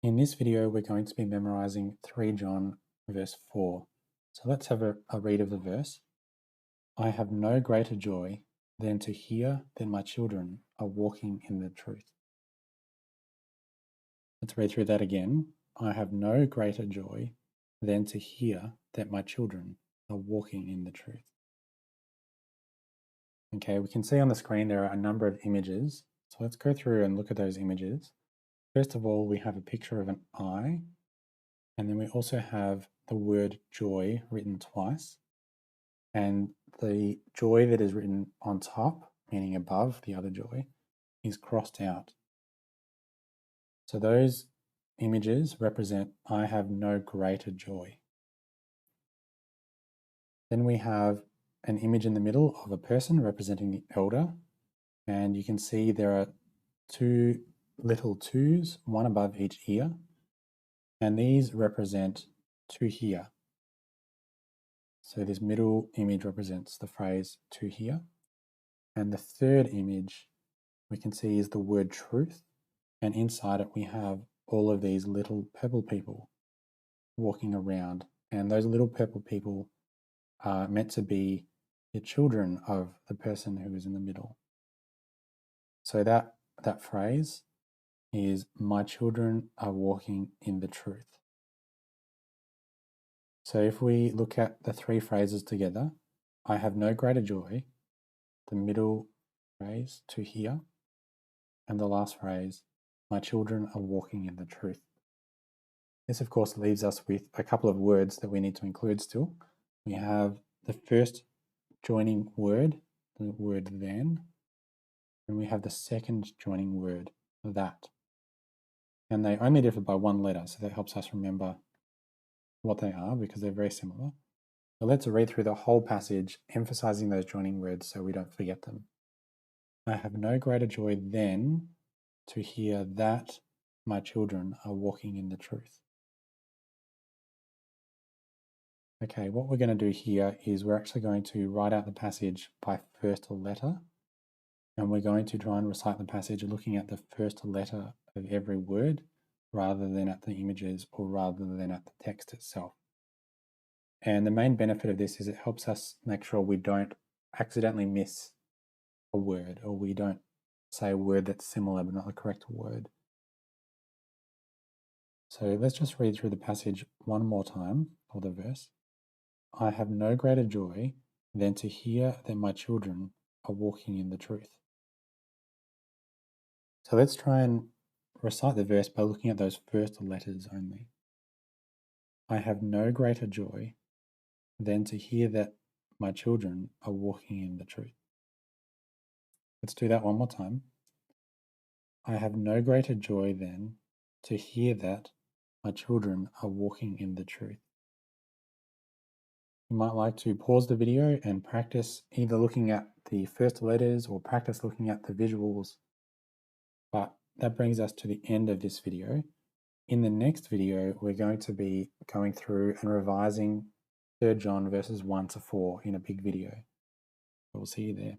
In this video, we're going to be memorizing 3 John verse 4. So let's have a read of the verse. I have no greater joy than to hear that my children are walking in the truth. Let's read through that again. I have no greater joy than to hear that my children are walking in the truth. Okay, we can see on the screen there are a number of images. So let's go through and look at those images. First of all, we have a picture of an eye. And then we also have the word joy written twice. And the joy that is written on top, meaning above the other joy, is crossed out. So those images represent I have no greater joy. Then we have an image in the middle of a person representing the elder. And you can see there are 2 little 2s, one above each ear. And these represent to hear. So this middle image represents the phrase to hear. And the third image we can see is the word truth. And inside it we have all of these little purple people walking around. And those little purple people are meant to be the children of the person who is in the middle. So that phrase is, my children are walking in the truth. So if we look at the 3 phrases together, I have no greater joy, the middle phrase, to hear, and the last phrase, my children are walking in the truth. This, of course, leaves us with a couple of words that we need to include still. We have the first joining word, the word then, and we have the second joining word, that. And they only differ by 1 letter, so that helps us remember what they are because they're very similar. So let's read through the whole passage, emphasizing those joining words so we don't forget them. I have no greater joy than to hear that my children are walking in the truth. Okay, what we're going to do here is we're actually going to write out the passage by first letter, and we're going to try and recite the passage looking at the first letter of every word rather than at the images or rather than at the text itself. And the main benefit of this is it helps us make sure we don't accidentally miss a word, or we don't say a word that's similar but not the correct word. So let's just read through the passage one more time, or the verse. I have no greater joy than to hear that my children are walking in the truth. So let's try and recite the verse by looking at those first letters only. I have no greater joy than to hear that my children are walking in the truth. Let's do that one more time. I have no greater joy than to hear that my children are walking in the truth. You might like to pause the video and practice either looking at the first letters or practice looking at the visuals. But that brings us to the end of this video. In the next video, we're going to be going through and revising 3 John verses 1 to 4 in a big video. We'll see you there.